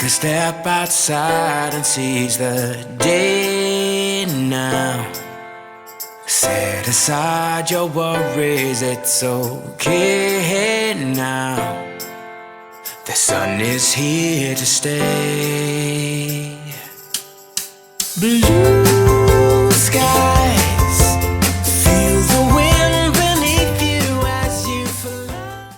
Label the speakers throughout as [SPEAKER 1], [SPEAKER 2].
[SPEAKER 1] a step outside and seize the day now. Set aside your worries, it's okay now. The sun is here to stay. Blue skies, feel the wind beneath you as you fly.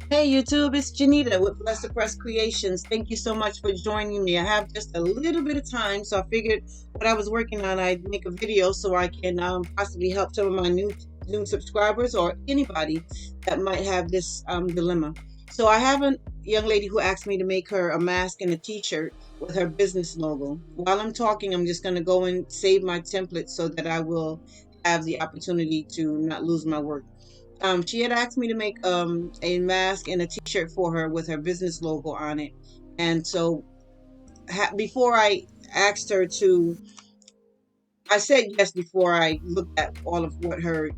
[SPEAKER 2] Hey YouTube, it's Janita with Blessed Press Creations. Thank you so much for joining me. I have just a little bit of time, so I figured what I was working on, I'd make a video so I can possibly help some of my new subscribers or anybody that might have this dilemma. So I have a young lady who asked me to make her a mask and a t-shirt with her business logo. While I'm talking, I'm just going to go and save my template so that I will have the opportunity to not lose my work. She had asked me to make a mask and a t-shirt for her with her business logo on it. And so before I asked her to, I said yes before I looked at all of what her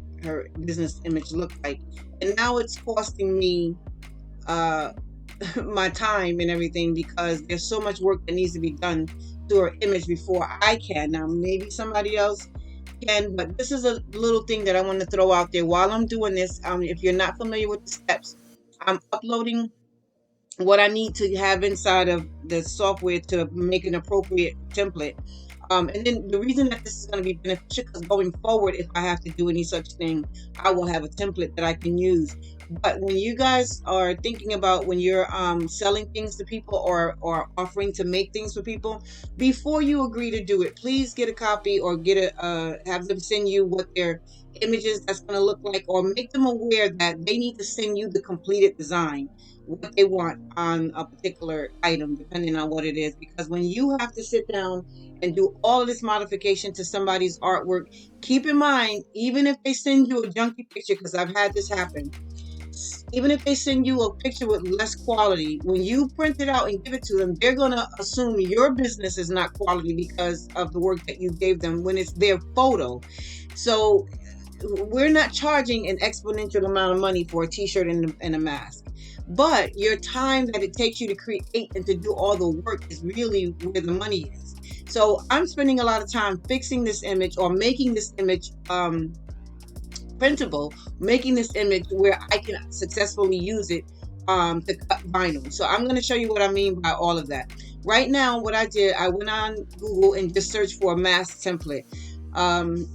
[SPEAKER 2] business image looked like. And now it's costing me my time and everything because there's so much work that needs to be done to her image before I can. Now maybe somebody else can, but this is a little thing that I want to throw out there while I'm doing this. If you're not familiar with the steps, I'm uploading what I need to have inside of the software to make an appropriate template. And then the reason that this is going to be beneficial because going forward, if I have to do any such thing, I will have a template that I can use. But when you guys are thinking about when you're selling things to people or offering to make things for people, before you agree to do it, please get a copy or get have them send you what their images that's going to look like, or make them aware that they need to send you the completed design, what they want on a particular item, depending on what it is. Because when you have to sit down and do all of this modification to somebody's artwork, keep in mind, even if they send you a junky picture, because I've had this happen, even if they send you a picture with less quality, when you print it out and give it to them, they're going to assume your business is not quality because of the work that you gave them when it's their photo. So we're not charging an exponential amount of money for a t-shirt and a mask. But your time that it takes you to create and to do all the work is really where the money is. So I'm spending a lot of time fixing this image or making this image printable, making this image where I can successfully use it to cut vinyl. So I'm going to show you what I mean by all of that. Right now, what I did, I went on Google and just searched for a mask template.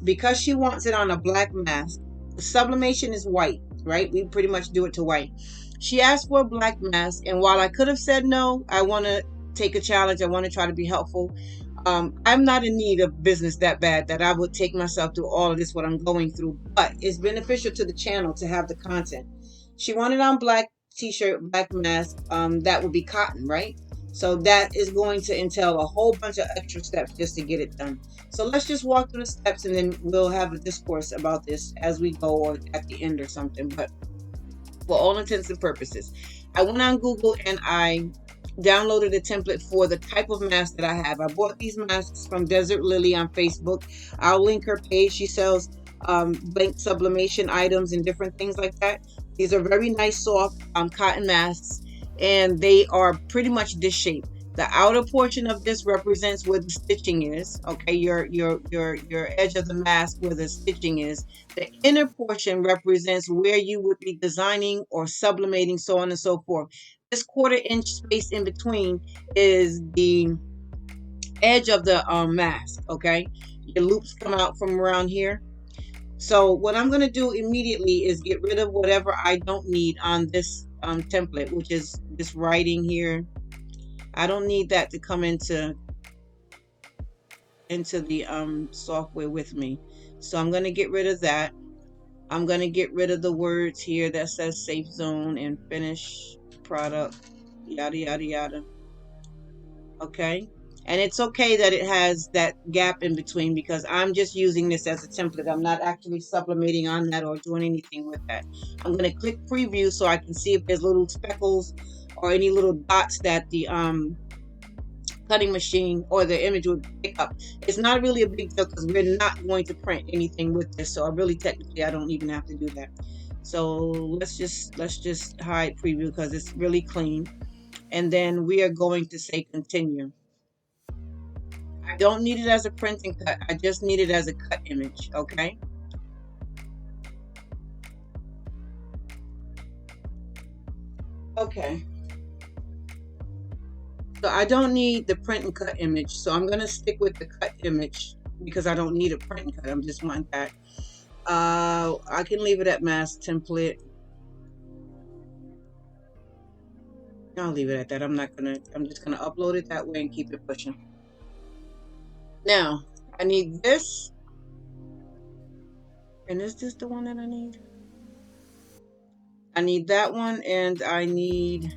[SPEAKER 2] Because she wants it on a black mask, the sublimation is white, right? We pretty much do it to white. She asked for a black mask, and while I could have said no, I want to take a challenge. I want to try to be helpful. I'm not in need of business that bad that I would take myself through all of this, what I'm going through, but it's beneficial to the channel to have the content. She wanted on black t-shirt, black mask, that would be cotton, right? So that is going to entail a whole bunch of extra steps just to get it done. So let's just walk through the steps and then we'll have a discourse about this as we go or at the end or something. But for all intents and purposes, I went on Google and I downloaded a template for the type of mask that I have. I bought these masks from Desert Lily on Facebook. I'll link her page. She sells blank sublimation items and different things like that. These are very nice soft cotton masks, and they are pretty much this shape. The outer portion of this represents where the stitching is, okay, your edge of the mask where the stitching is. The inner portion represents where you would be designing or sublimating, so on and so forth. This 1/4 inch space in between is the edge of the mask, okay? Your loops come out from around here. So what I'm going to do immediately is get rid of whatever I don't need on this template, which is this writing here. I don't need that to come into the software with me. So I'm going to get rid of that. I'm going to get rid of the words here that says safe zone and finish product, yada, yada, yada. Okay. And it's okay that it has that gap in between because I'm just using this as a template. I'm not actually sublimating on that or doing anything with that. I'm going to click preview so I can see if there's little speckles or any little dots that the cutting machine or the image would pick up. It's not really a big deal because we're not going to print anything with this, so I really technically I don't even have to do that. So let's just hide preview because it's really clean, and then we are going to say continue. I don't need it as a print and cut, I just need it as a cut image. Okay, okay, so I don't need the print and cut image, so I'm gonna stick with the cut image because I don't need a print and cut. I'm just want that. I can leave it at mask template. I'll leave it at that. I'm just gonna upload it that way and keep it pushing. Now I need this, and is this the one that I need? I need that one, and I need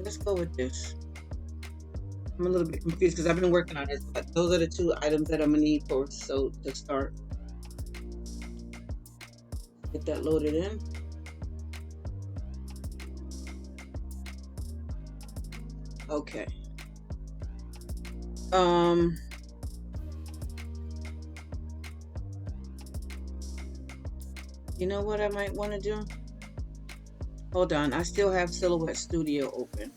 [SPEAKER 2] let's go with this. I'm a little bit confused because I've been working on this, but those are the two items that I'm gonna need for so to start. Get that loaded in. Okay. You know what I might want to do? Hold on, I still have Silhouette Studio open.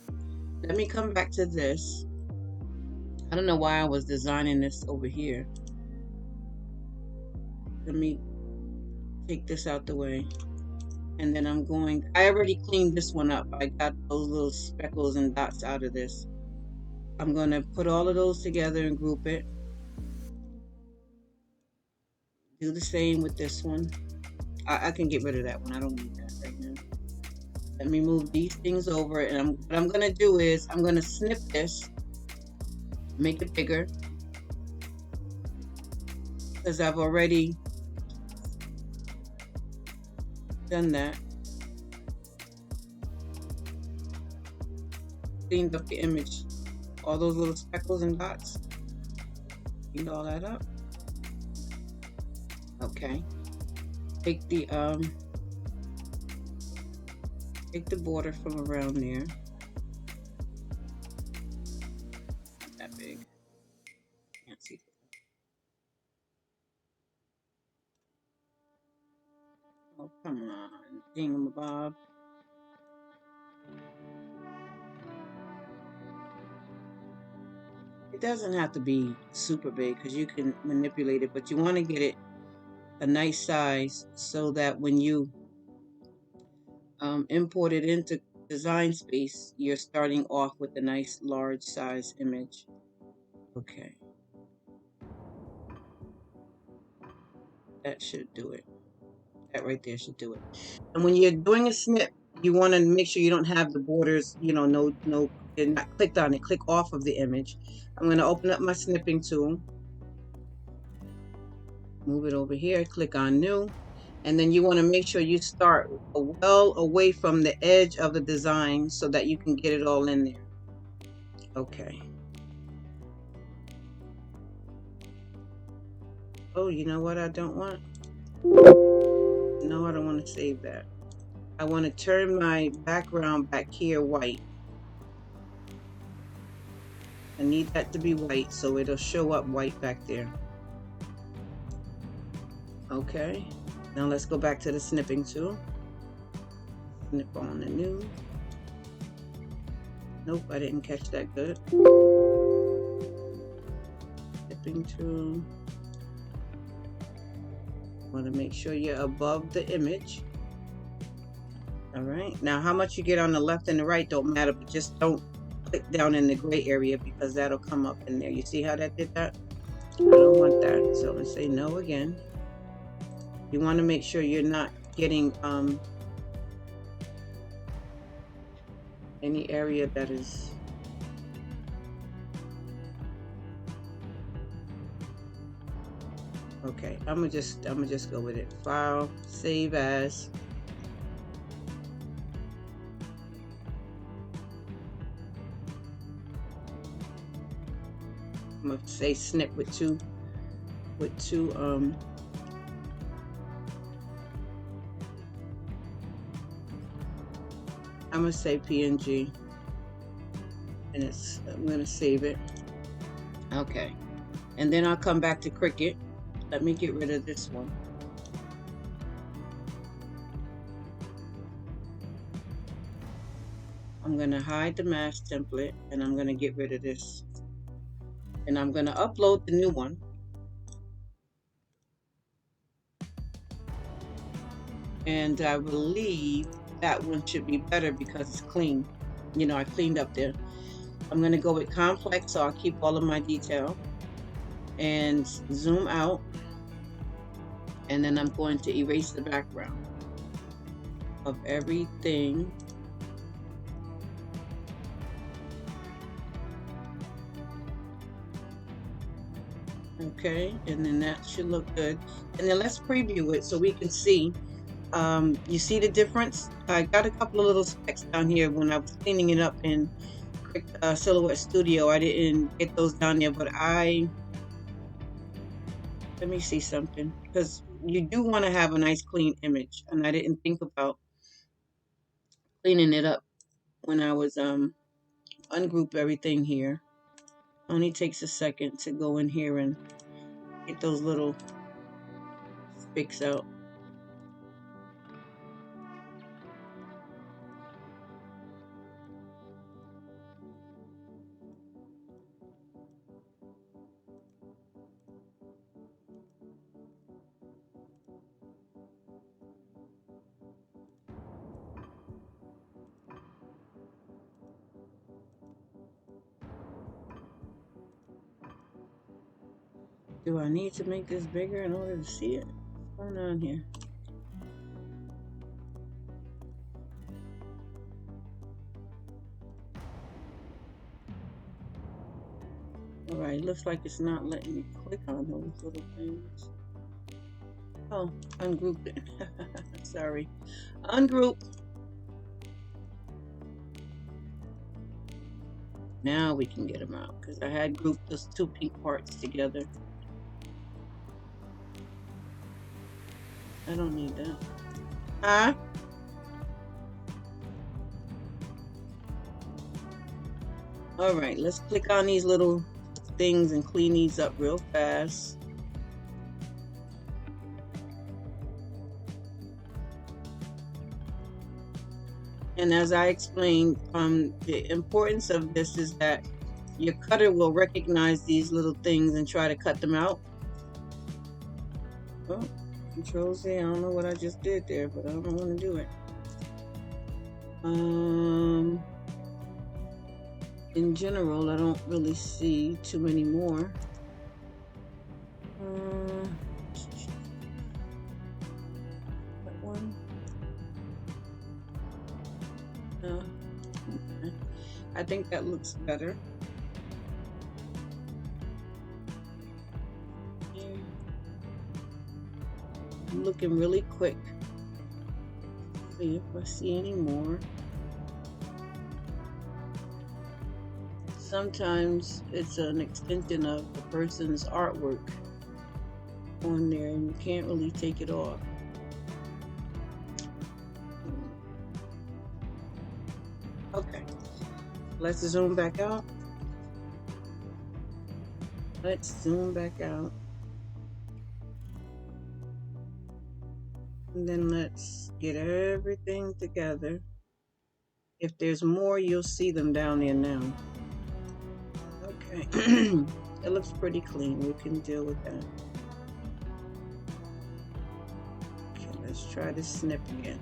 [SPEAKER 2] Let me come back to this. I don't know why I was designing this over here. Let me take this out the way. And then I already cleaned this one up. I got those little speckles and dots out of this. I'm going to put all of those together and group it. Do the same with this one. I can get rid of that one. I don't need that right now. Let me move these things over, and what I'm going to do is I'm going to snip this, make it bigger, because I've already done that. Cleaned up the image. All those little speckles and dots. Cleaned all that up. Okay. Take the border from around there. Not that big. Can't see. Oh, come on, thingamabob. It doesn't have to be super big because you can manipulate it, but you want to get it a nice size so that when you import it into Design Space, you're starting off with a nice large size image. Okay. That should do it. That right there should do it. And when you're doing a snip, you want to make sure you don't have the borders, you know, no, and not clicked on it. Click off of the image. I'm going to open up my snipping tool. Move it over here. Click on New. And then you want to make sure you start well away from the edge of the design so that you can get it all in there. Okay. Oh, you know what I don't want? No, I don't want to save that. I want to turn my background back here white. I need that to be white so it'll show up white back there. Okay. Now let's go back to the snipping tool. Snip on the new. Nope, I didn't catch that good. Snipping tool. Want to make sure you're above the image. All right. Now, how much you get on the left and the right don't matter, but just don't click down in the gray area because that'll come up in there. You see how that did that? I don't want that. So let's say no again. You want to make sure you're not getting any area that is okay. I'm gonna just go with it. File, save as. I'm gonna say snip with two with two I'm gonna say PNG, and I'm gonna save it. Okay, and then I'll come back to Cricut. Let me get rid of this one. I'm gonna hide the mask template, and I'm gonna get rid of this, and I'm gonna upload the new one. And I believe that one should be better because it's clean. You know, I cleaned up there. I'm gonna go with complex, so I'll keep all of my detail and zoom out, and then I'm going to erase the background of everything. Okay, and then that should look good. And then let's preview it so we can see. You see the difference? I got a couple of little specks down here when I was cleaning it up in Silhouette Studio. I didn't get those down there, but let me see something, because you do want to have a nice clean image, and I didn't think about cleaning it up when I was ungroup everything here. Only takes a second to go in here and get those little specks out. Do I need to make this bigger in order to see it? What's going on here? Alright, looks like it's not letting me click on those little things. Oh, ungroup it. Sorry. Ungroup. Now we can get them out, because I had grouped those two pink parts together. I don't need that. Huh? Alright, let's click on these little things and clean these up real fast. And as I explained, the importance of this is that your cutter will recognize these little things and try to cut them out. Oh, Control Z, I don't know what I just did there, but I don't want to do it. In general, I don't really see too many more. That one. No. Okay. I think that looks better. I'm looking really quick. See if I see any more. Sometimes it's an extension of the person's artwork on there, and you can't really take it off. Okay, let's zoom back out. Let's zoom back out. And then let's get everything together. If there's more, you'll see them down there now. Okay, it looks pretty clean. We can deal with that. Okay, let's try to snip again.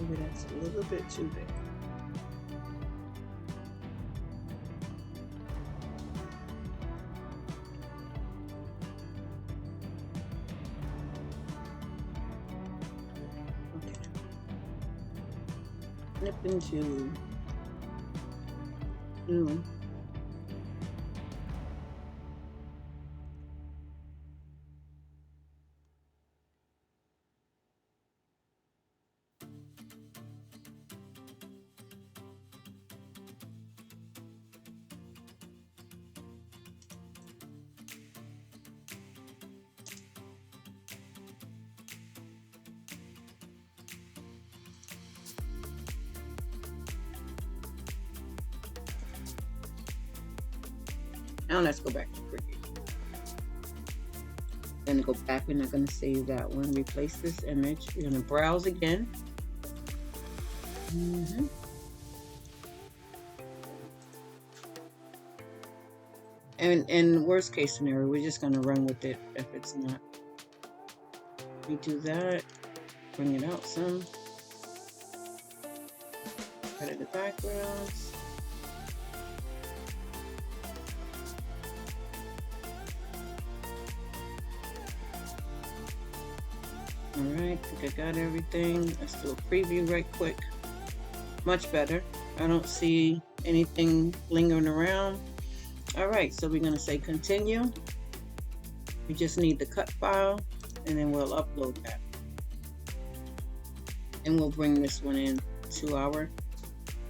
[SPEAKER 2] Maybe that's a little bit too big. Snip into new. Now let's go back to Cricut. Then go back. We're not going to save that one. Replace this image. We're going to browse again. And in worst case scenario, we're just going to run with it if it's not. We do that. Bring it out some. Edit the backgrounds. Alright, I think I got everything. Let's do a preview right quick. Much better. I don't see anything lingering around. Alright, so we're going to say continue. We just need the cut file, and then we'll upload that. And we'll bring this one in to our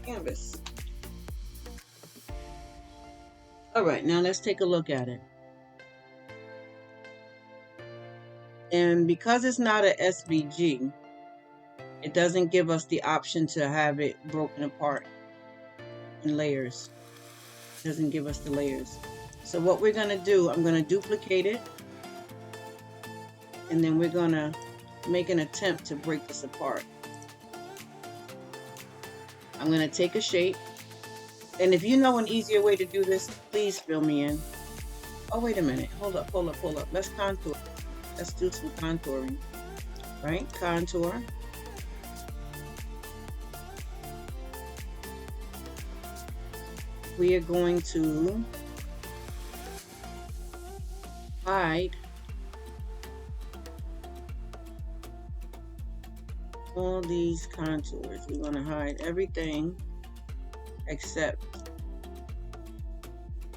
[SPEAKER 2] canvas. Alright, now let's take a look at it. And because it's not a SVG, it doesn't give us the option to have it broken apart in layers. It doesn't give us the layers. So what we're going to do, I'm going to duplicate it. And then we're going to make an attempt to break this apart. I'm going to take a shape. And if you know an easier way to do this, please fill me in. Oh, wait a minute. Hold up. Let's contour. Let's do some contouring. Right? Contour. We are going to hide all these contours. We're going to hide everything except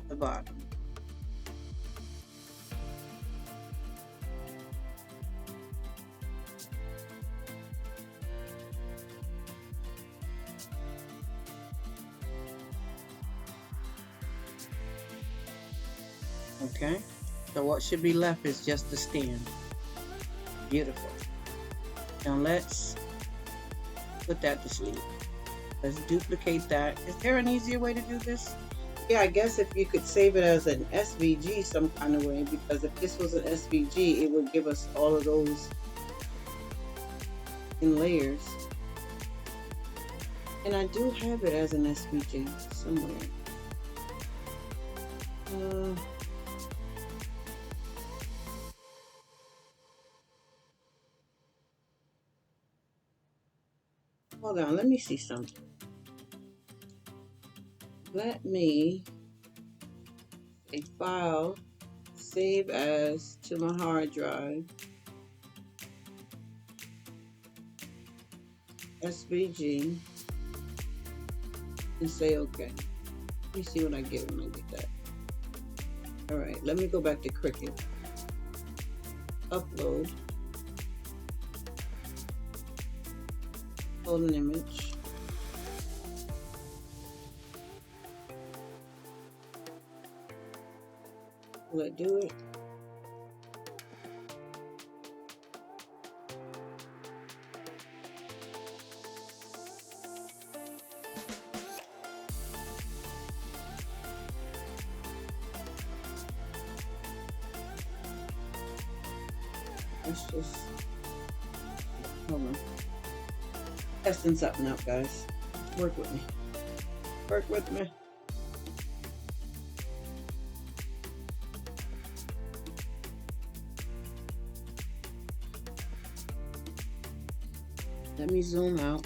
[SPEAKER 2] the bottom. Okay, so what should be left is just the stand. Beautiful. Now let's put that to sleep. Let's duplicate that. Is there an easier way to do this? Yeah, I guess if you could save it as an SVG some kind of way, because if this was an SVG, it would give us all of those in layers. And I do have it as an SVG somewhere. Hold on, let me see something. Let me a file, save as to my hard drive, SVG, and say okay. Let me see what I get when I get that. Alright, let me go back to Cricut. Upload. Hold an image. Will it do it? Let's just hold on. Testing something out, guys. Work with me. Work with me. Let me zoom out.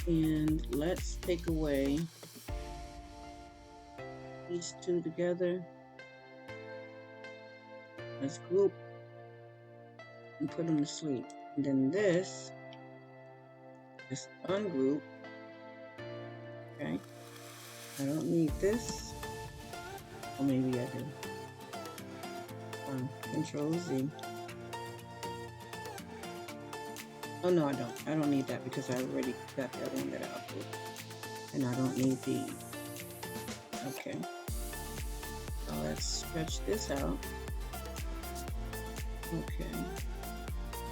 [SPEAKER 2] And let's take away these two together. Let's group and put them to sleep. And then this, just ungroup. Okay. I don't need this. Or maybe I do. Control Z. Oh no, I don't. I don't need that because I already got the other one that I uploaded. And I don't need the. Okay. So let's stretch this out. Okay.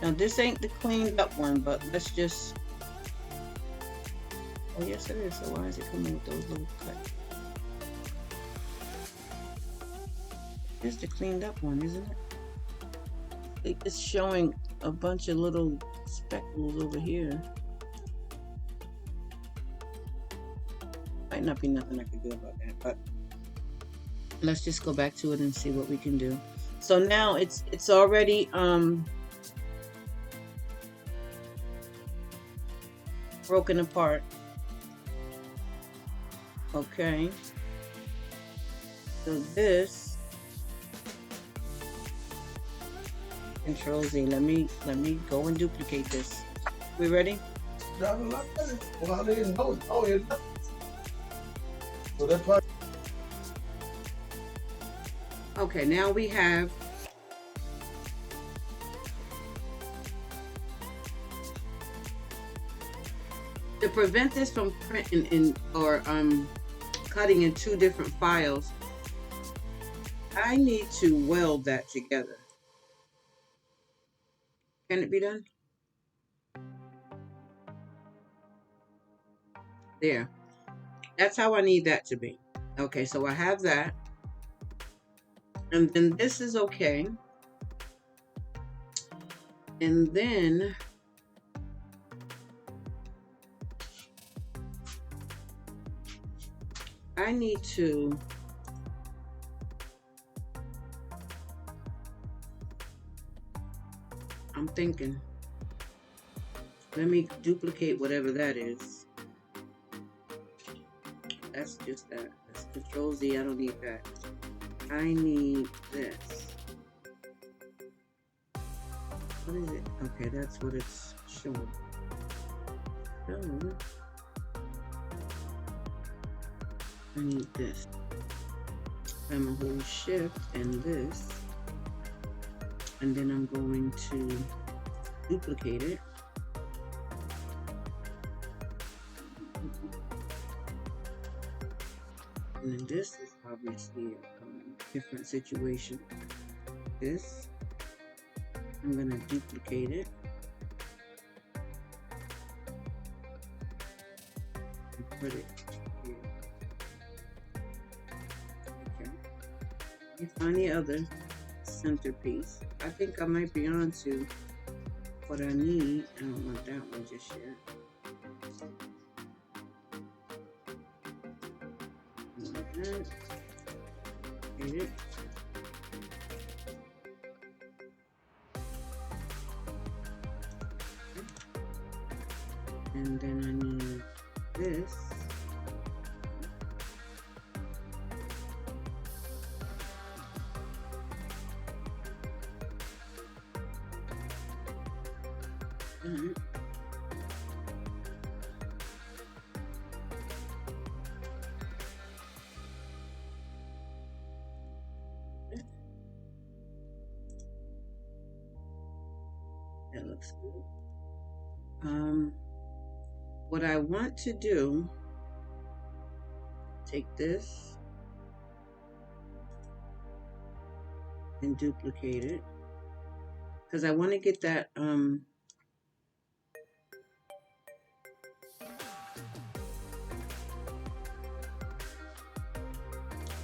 [SPEAKER 2] Now this ain't the cleaned up one, but let's just. Oh yes, it is. So why is it coming with those little cuts? Here's the cleaned up one, isn't it? It's showing a bunch of little speckles over here. Might not be nothing I can do about that, but let's just go back to it and see what we can do. So now it's already broken apart. Okay. So this Control Z. Let me go and duplicate this. We ready? Okay, now we have to prevent this from printing or cutting in two different files. I need to weld that together. Can it be done? There. That's how I need that to be. Okay, so I have that. And then this is okay. And then I need to I'm thinking, let me duplicate whatever that is. That's just that. That's Control Z. I don't need that. I need this. What is it? Okay, that's what it's showing. So, I need this. I'm gonna hold Shift and this. And then I'm going to duplicate it. And then this is obviously a different situation. This, I'm going to duplicate it. And put it here. Okay. Let me find the other centerpiece. I think I might be on to what I need. I don't want that one just yet. Like that. Get it. And then I need this. That looks good. What I want to do, take this and duplicate it, because I want to get that and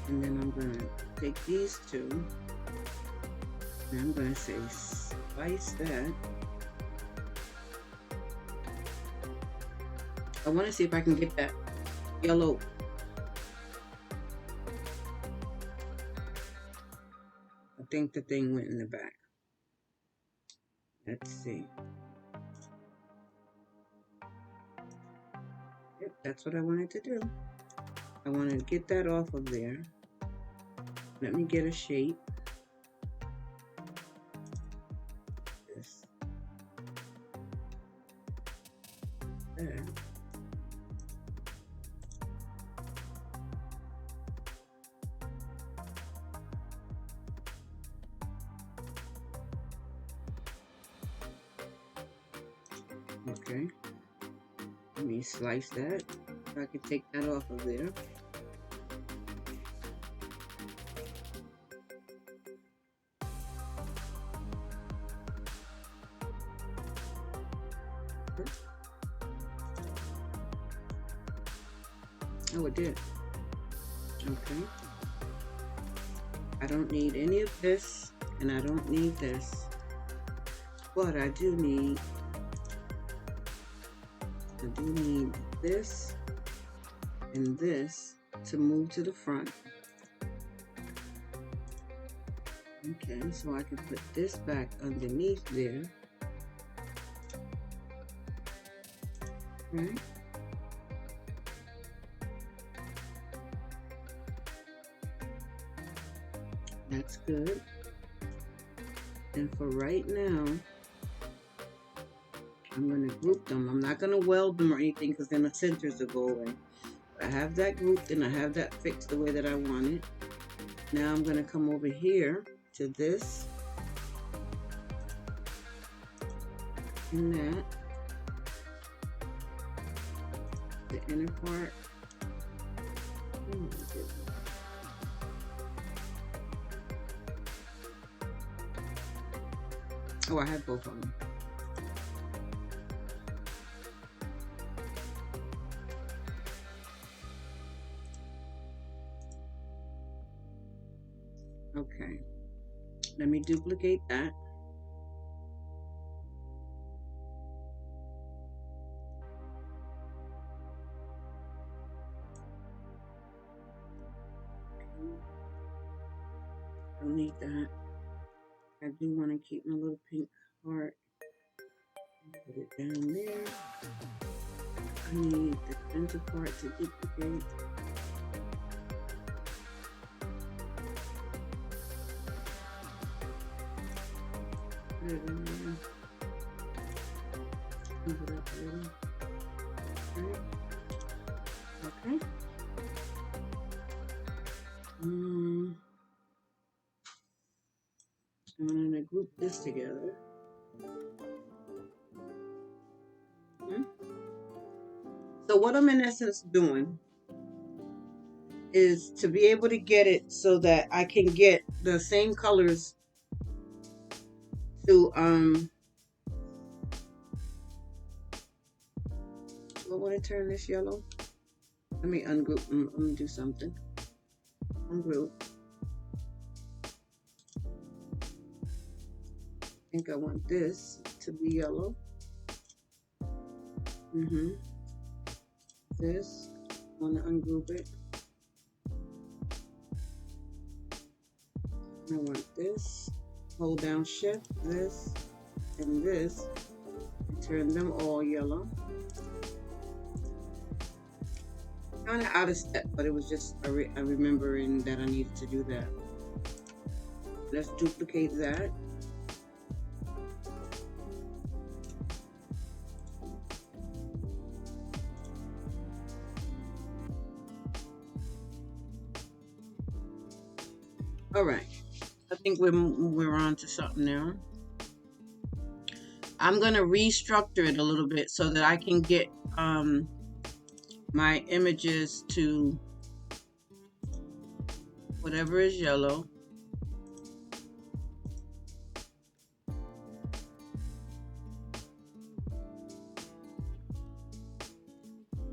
[SPEAKER 2] then I'm going to take these two and I'm going to say slice that. I want to see if I can get that yellow. I think the thing went in the back. Let's see. Yep, that's what I wanted to do. I want to get that off of there. Let me get a shape. This. There. Okay, let me slice that. If I can take that off of there. Oh, it did. Okay. I don't need any of this, and I don't need this, but I do need this and this to move to the front. Okay, so I can put this back underneath there. Right? That's good. And for right now, I'm going to group them. I'm not going to weld them or anything because then the centers will go away. But I have that grouped and I have that fixed the way that I want it. Now I'm going to come over here to this and that. The inner part. Oh, I have both of them. Okay, let me duplicate that. Don't need that. I do want to keep my little pink heart. Put it down there. I need the center part to duplicate. Put it in there. Move it up a little. Okay. Okay. I'm going to group this together. So what I'm in essence doing is to be able to get it so that I can get the same colors to what would I turn this yellow? Let me ungroup. Let me do something. Ungroup. I think I want this to be yellow. This, I want to ungroup it. I want this, hold down shift, this, and this, and turn them all yellow. Kind of out of step, but it was just a remembering that I needed to do that. Let's duplicate that. All right, I think we're on to something now. I'm gonna restructure it a little bit so that I can get my images to whatever is yellow.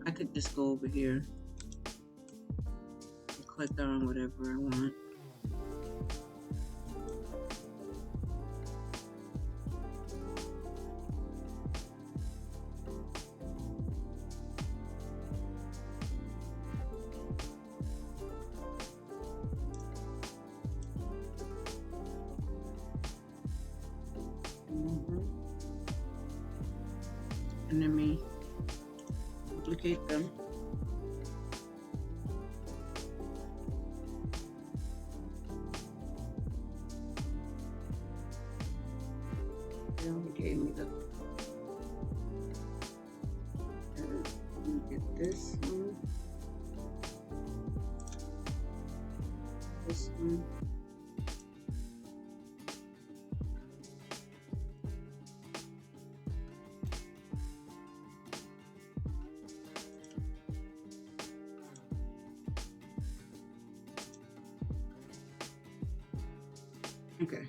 [SPEAKER 2] I could just go over here and click on whatever I want. And let me duplicate them. They only gave me the. Let me get this one. This one. Okay.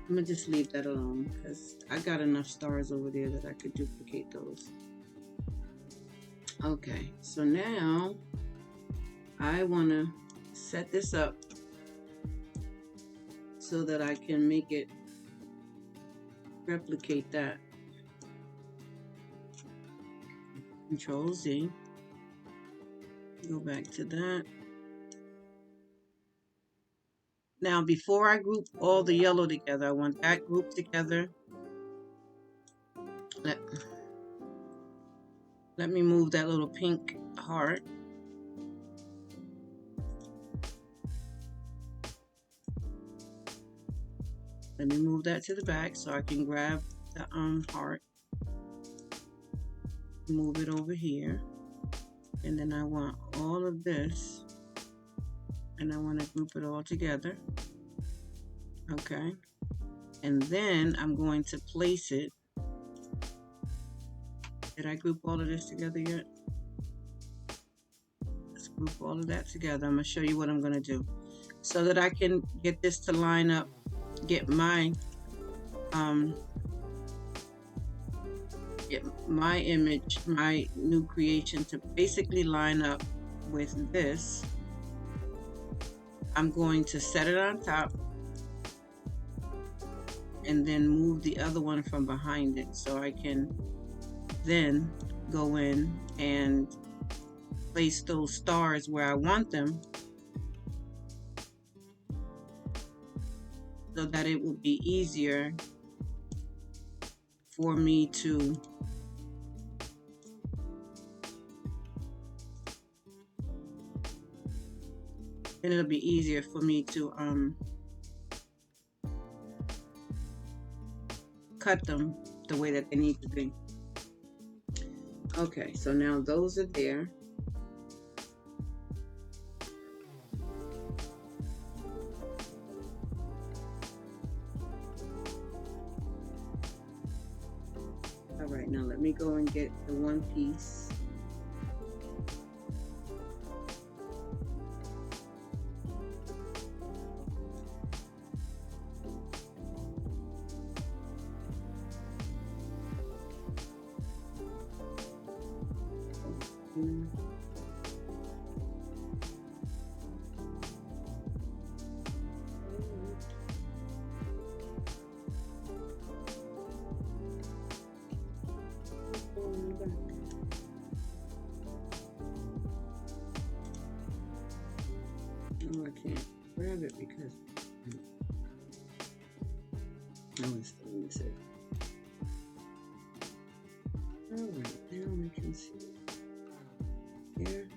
[SPEAKER 2] I'm gonna just leave that alone because I got enough stars over there that I could duplicate those. Okay, so now I wanna set this up so that I can make it replicate that. Control Z. Go back to that. Now, before I group all the yellow together, I want that grouped together. Let me move that little pink heart. Let me move that to the back so I can grab the heart. Move it over here. And then I want all of this. And I want to group it all together. Okay. And then I'm going to place it. Did I group all of this together yet? Let's group all of that together. I'm going to show you what I'm going to do so that I can get this to line up, get my image, my new creation to basically line up with this. I'm going to set it on top and then move the other one from behind it so I can then go in and place those stars where I want them so that it will be easier for me to cut them the way that they need to be. Okay, so now those are there. All right, now let me go and get the one piece. Oh, I can't grab it because it's still in it. Alright, now I can see here.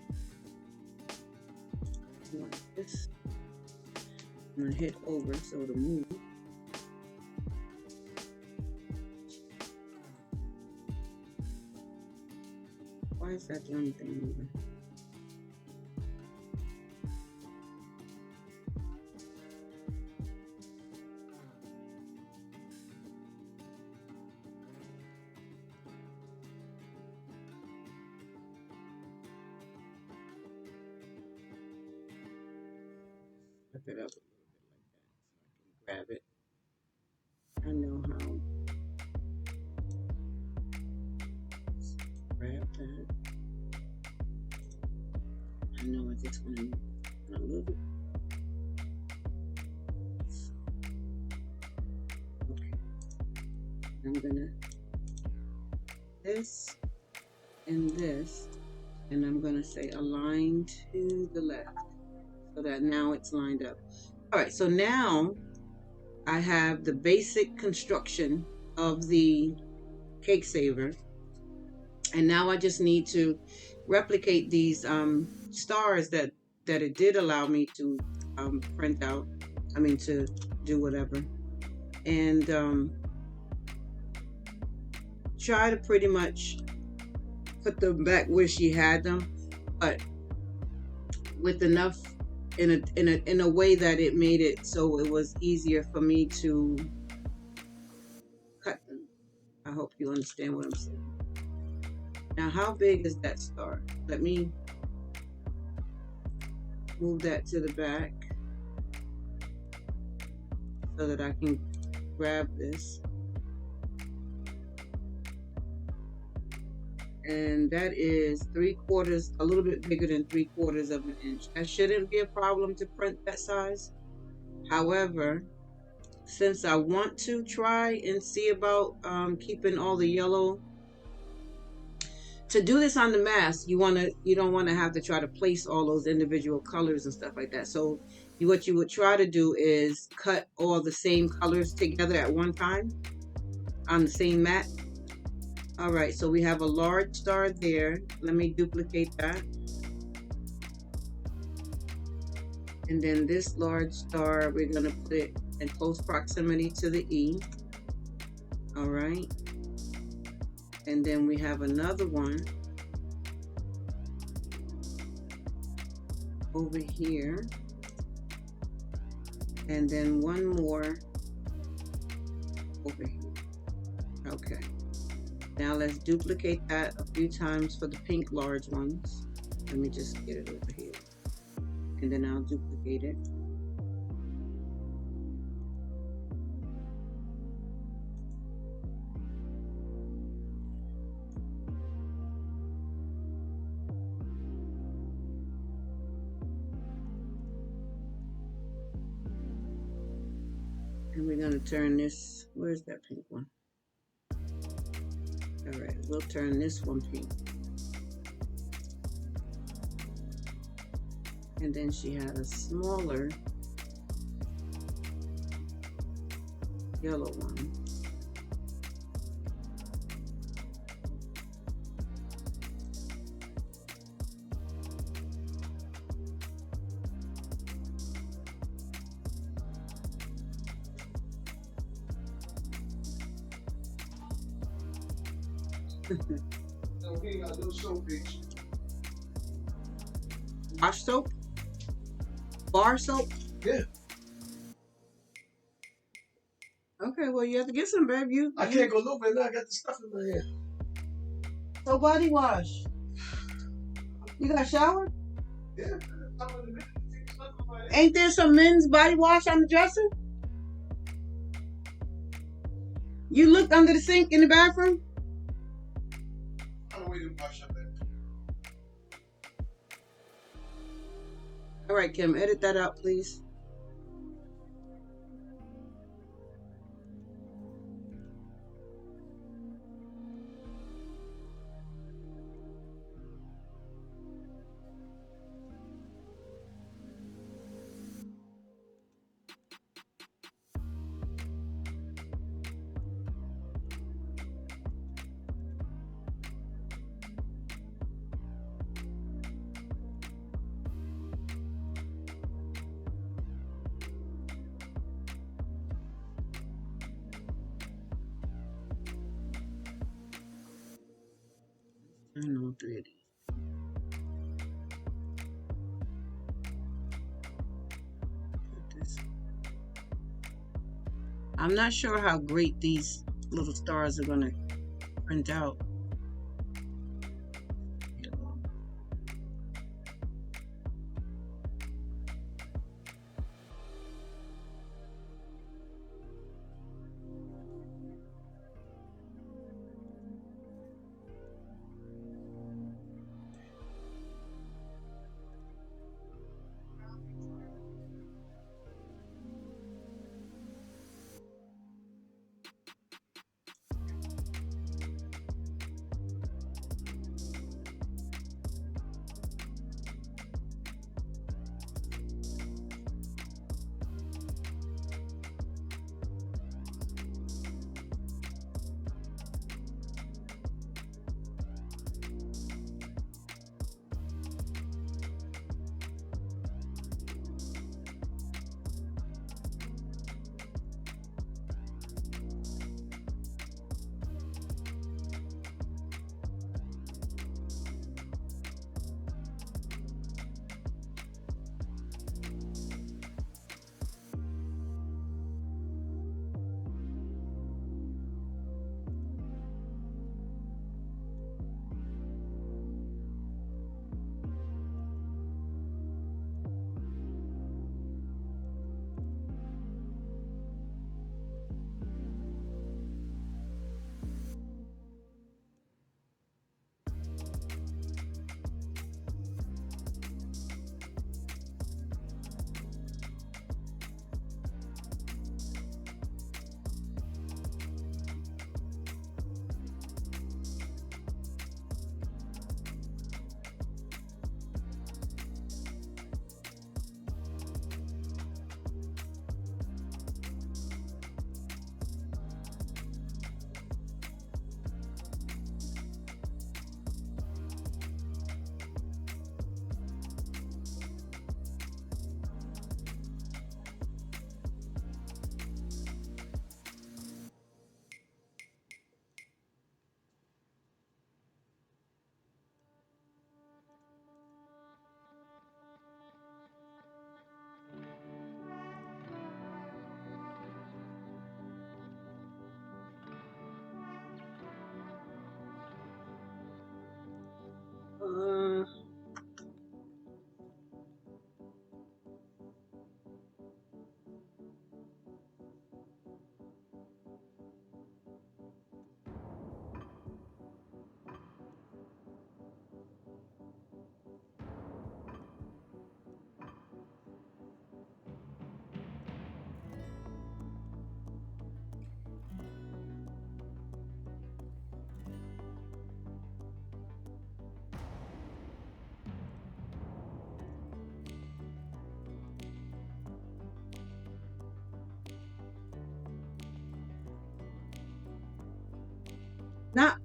[SPEAKER 2] Like this. I'm gonna hit over so it'll move. Why is that the only thing moving? Flip it up a little bit like that so I can grab it. I know how. Just grab that. I know I just want to move a little bit. Okay. I'm gonna this and this, and I'm gonna say align to the left so that now it's lined up. All right, so now I have the basic construction of the cake saver, and now I just need to replicate these stars that it did allow me to print out. I mean, to do whatever, and try to pretty much put them back where she had them, but with enough in a way that it made it so it was easier for me to cut them. I hope you understand what I'm saying. Now, how big is that star? Let me move that to the back so that I can grab this and that is 3/4, a little bit bigger than 3/4 of an inch. That shouldn't be a problem to print that size. However, since I want to try and see about keeping all the yellow, to do this on the mask, you don't want to have to try to place all those individual colors and stuff like that. So what you would try to do is cut all the same colors together at one time on the same mat. All right, so we have a large star there. Let me duplicate that. And then this large star, we're gonna put it in close proximity to the E. All right. And then we have another one over here. And then one more over here. Okay. Now let's duplicate that a few times for the pink large ones. Let me just get it over here. And then I'll duplicate it. And we're going to turn this, where's that pink one? All right, we'll turn this one pink. And then she had a smaller yellow one.
[SPEAKER 3] No, we ain't got no soap, bitch.
[SPEAKER 2] Wash soap? Bar soap?
[SPEAKER 3] Yeah.
[SPEAKER 2] Okay, well, you have to get some, babe.
[SPEAKER 3] I can't go nowhere now. I got the stuff in my hand.
[SPEAKER 2] So body wash. You got a shower?
[SPEAKER 3] Yeah. I'm in the middle of taking stuff in my hand.
[SPEAKER 2] Ain't there some men's body wash on the dresser? You looked under the sink in the bathroom?
[SPEAKER 3] I'm gonna wait to wash up there.
[SPEAKER 2] All right, Kim, edit that out, please. Turn on 3 of these. Put this. I'm not sure how great these little stars are gonna print out.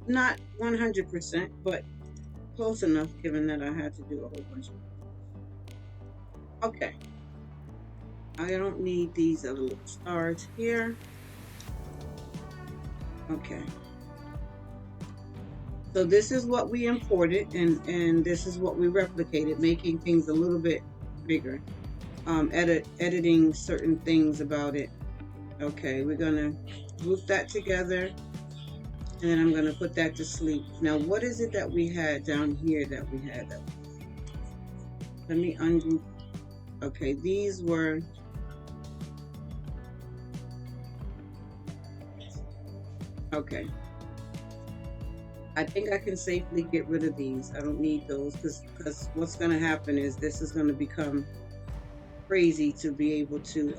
[SPEAKER 2] Not 100%, but close enough, given that I had to do a whole bunch of. Okay, I don't need these other little stars here. Okay, so this is what we imported, and this is what we replicated, making things a little bit bigger. Editing certain things about it. Okay, we're gonna group that together, and then I'm gonna put that to sleep. Now, what is it that we had down here that we had? Let me ungroup. Okay, these were. Okay. I think I can safely get rid of these. I don't need those because what's going to happen is this is going to become crazy to be able to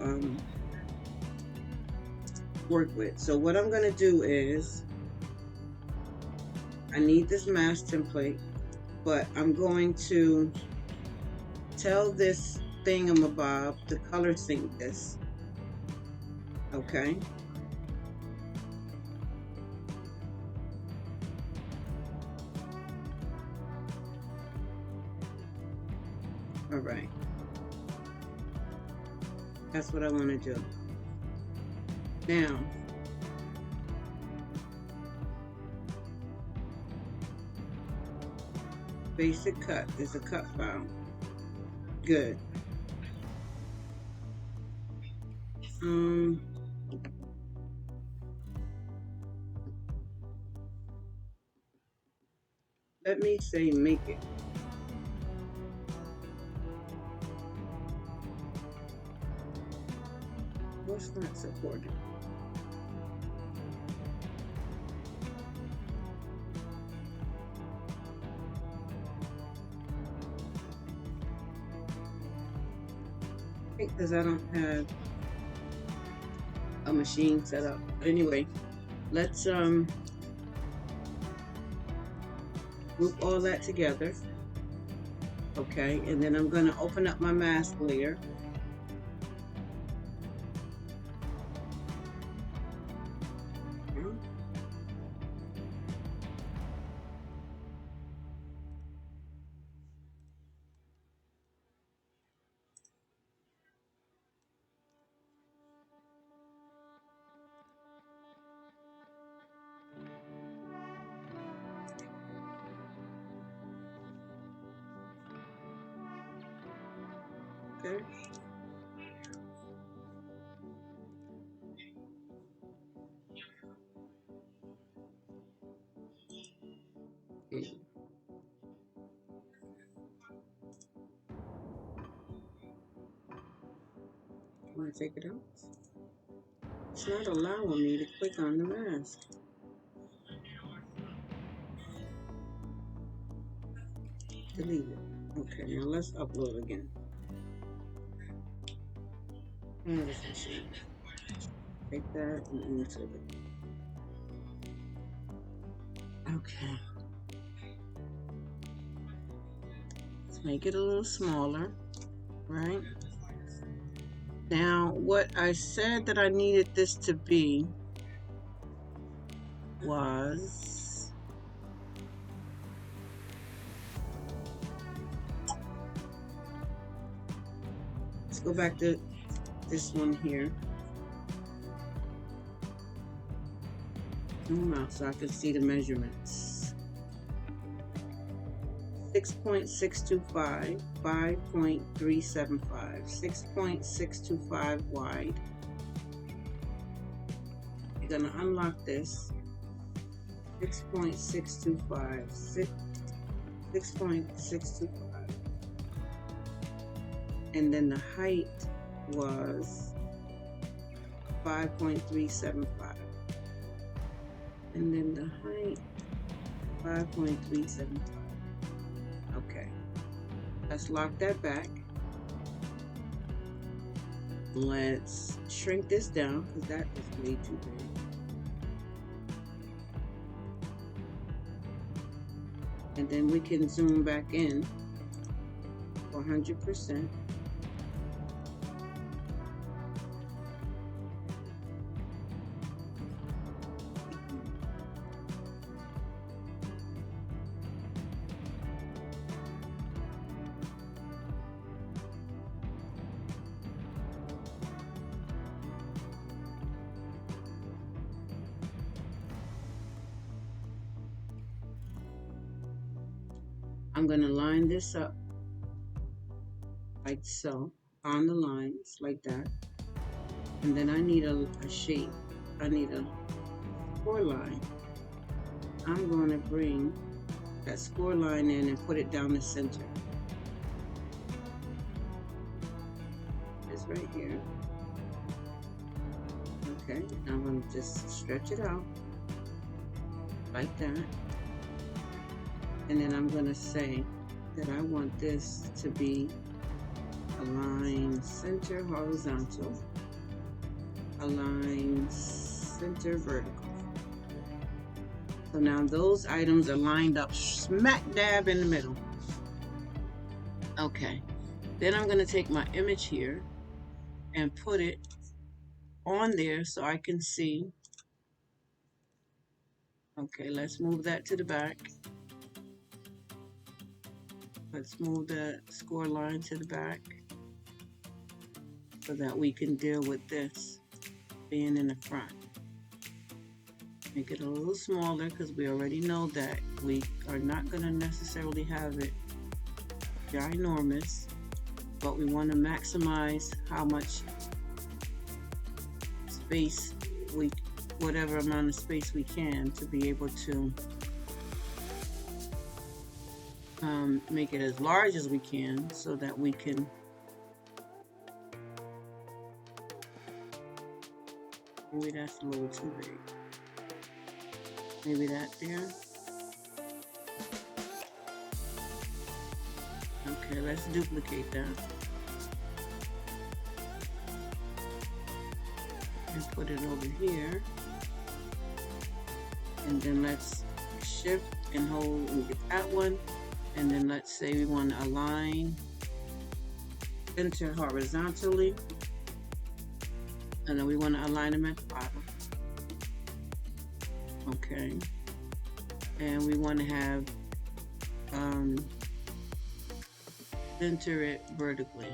[SPEAKER 2] work with. So what I'm going to do is I need this mask template, but I'm going to tell this thingamabob to color sync this. Okay. All right. That's what I want to do. Now, basic cut is a cut file. Good. Let me say make it. What's not supported? I think because I don't have a machine set up. But anyway, let's group all that together. Okay, and then I'm going to open up my mask layer. Okay. Want to take it out? It's not allowing me to click on the mask. Delete it. Okay, now let's upload again. And this machine. Take that and insert it. Okay. Let's make it a little smaller, right? Now, what I said that I needed this to be was let's go back to this one here. Zoom out so I can see the measurements. 6.625, 5.375, 6.625 wide. You're gonna unlock this. 6.625, 6.625. And then the height was 5.375. And then the height, 5.375. Okay. Let's lock that back. Let's shrink this down because that is way too big. And then we can zoom back in 100%. I'm going to line this up like so, on the lines like that. And then I need a shape. I need a score line. I'm going to bring that score line in and put it down the center. It's right here. Okay, I'm going to just stretch it out like that. And then I'm going to say that I want this to be a line center horizontal, a line center vertical. So now those items are lined up smack dab in the middle. Okay, then I'm going to take my image here and put it on there so I can see. Okay, let's move that to the back. Let's move the score line to the back so that we can deal with this being in the front. Make it a little smaller because we already know that we are not going to necessarily have it ginormous, but we want to maximize how much space whatever amount of space we can to be able to make it as large as we can so that we can maybe that's a little too big. Maybe that there. Okay, let's duplicate that and put it over here, and then let's shift and hold and get that one. And then let's say we want to align center horizontally, and then we want to align them at the bottom. Okay, and we want to have center it vertically.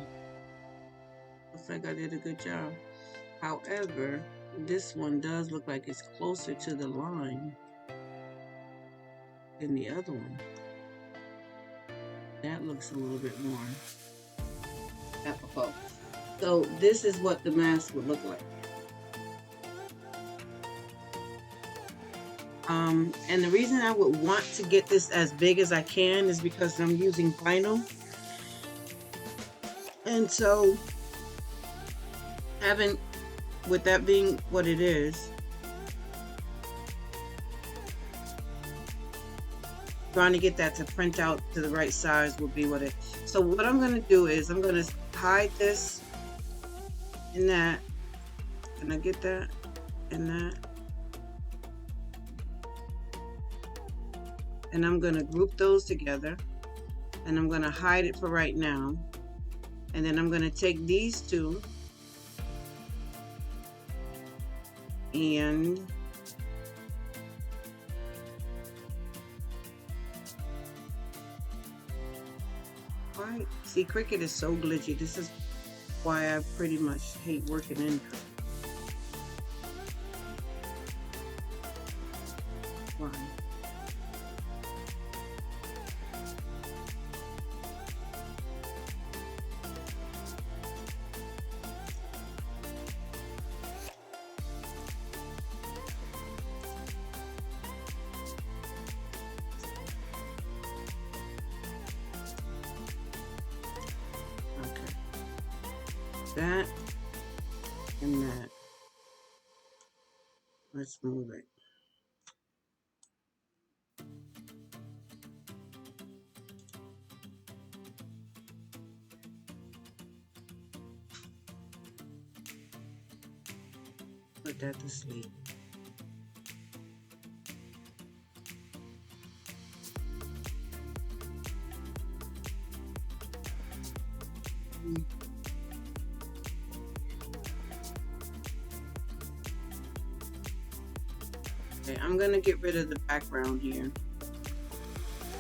[SPEAKER 2] Looks like I did a good job. However, this one does look like it's closer to the line than the other one. That looks a little bit more apropos. So this is what the mask would look like. And the reason I would want to get this as big as I can is because I'm using vinyl. And so with that being what it is, trying to get that to print out to the right size will be what it. So what I'm going to do is I'm going to hide this in that. Can I get that in that? And I'm going to group those together, and I'm going to hide it for right now. And then I'm going to take these two and see, Cricut is so glitchy. This is why I pretty much hate working in Cricut. Why? that and that. Let's move it. Put that to sleep. Okay, I'm gonna get rid of the background here.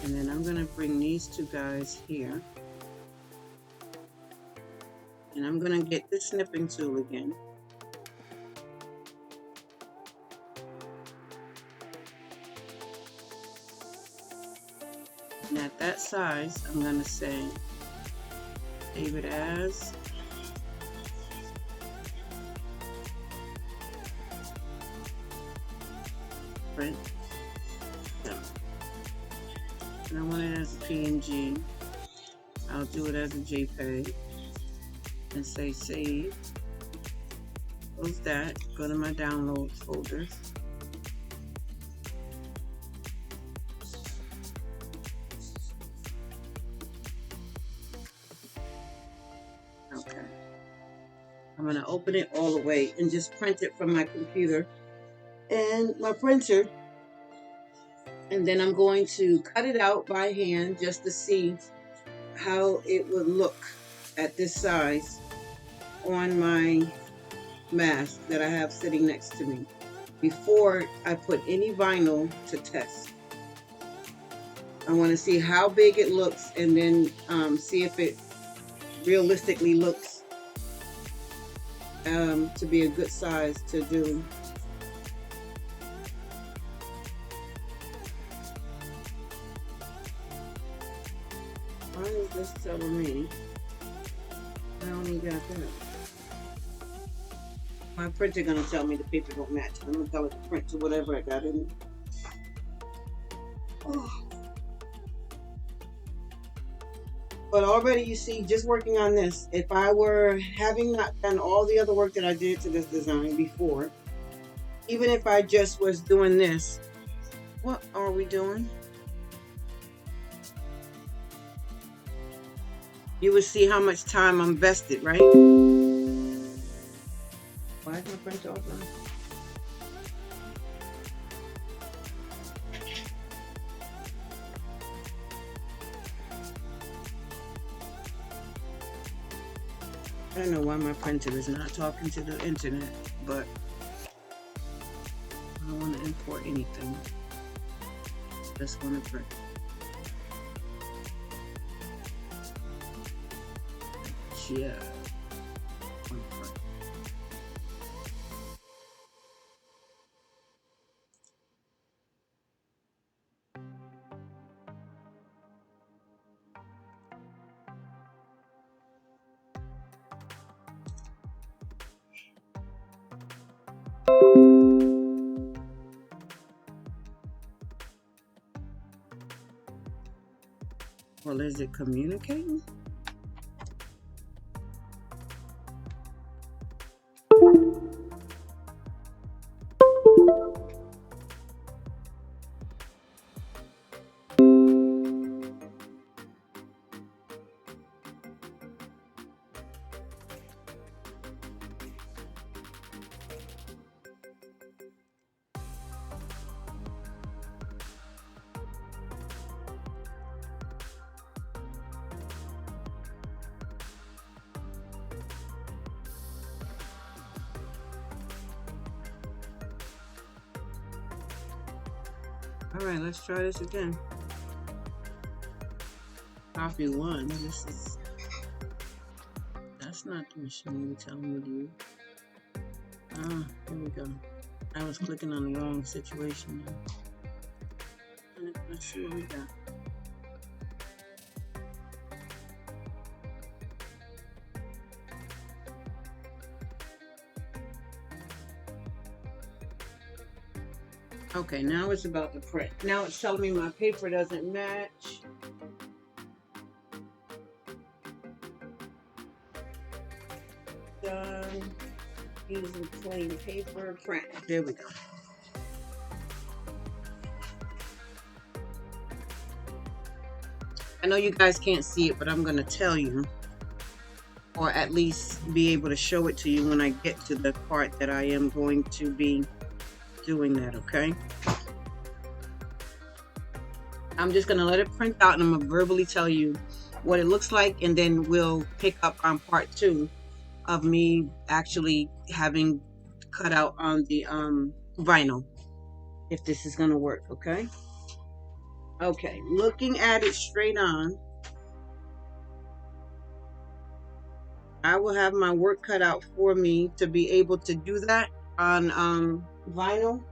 [SPEAKER 2] And then I'm gonna bring these two guys here. And I'm gonna get the snipping tool again. And at that size, I'm gonna say, save it as print. And I want it as a PNG. I'll do it as a JPEG and say save. Close that. Go to my downloads folders. Okay. I'm going to open it all the way and just print it from my computer and my printer. And then I'm going to cut it out by hand just to see how it would look at this size on my mask that I have sitting next to me before I put any vinyl to test. I want to see how big it looks and then see if it realistically looks to be a good size to do. Why is this telling me I only got that? My printer gonna tell me the paper don't match. I'm gonna tell it to print to whatever I got in it. Oh. But already you see, just working on this, if I were having not done all the other work that I did to this design before, even if I just was doing this, what are we doing? You would see how much time I'm invested, right? Why is my printer offline? I don't know why my printer is not talking to the internet, but I don't want to import anything. Just want to print. Yeah. Well, is it communicating? All right, let's try this again. Copy one. That's not the machine you're telling me to use. Ah, here we go. I was clicking on the wrong situation. Let's see what we got. Okay, now it's about to print. Now it's telling me my paper doesn't match. using plain paper print. There we go. I know you guys can't see it, but I'm going to tell you, or at least be able to show it to you when I get to the part that I am going to be doing that, okay? I'm just going to let it print out, and I'm going to verbally tell you what it looks like, and then we'll pick up on part 2 of me actually having cut out on the vinyl, if this is going to work, okay? Okay, looking at it straight on, I will have my work cut out for me to be able to do that on vinyl.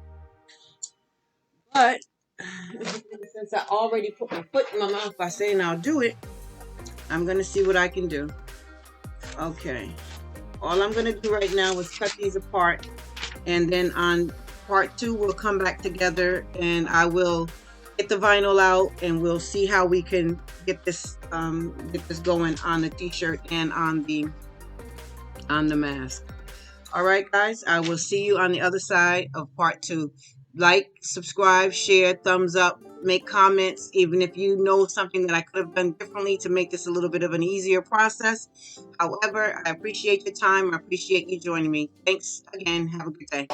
[SPEAKER 2] But since I already put my foot in my mouth by saying I'll do it, I'm going to see what I can do. Okay, all I'm going to do right now is cut these apart, and then on part 2 we'll come back together and I will get the vinyl out and we'll see how we can get this going on the t-shirt and on the mask. All right, guys, I will see you on the other side of part 2. Like, subscribe, share, thumbs up, make comments, even if you know something that I could have done differently to make this a little bit of an easier process. However, I appreciate your time. I appreciate you joining me. Thanks again. Have a good day.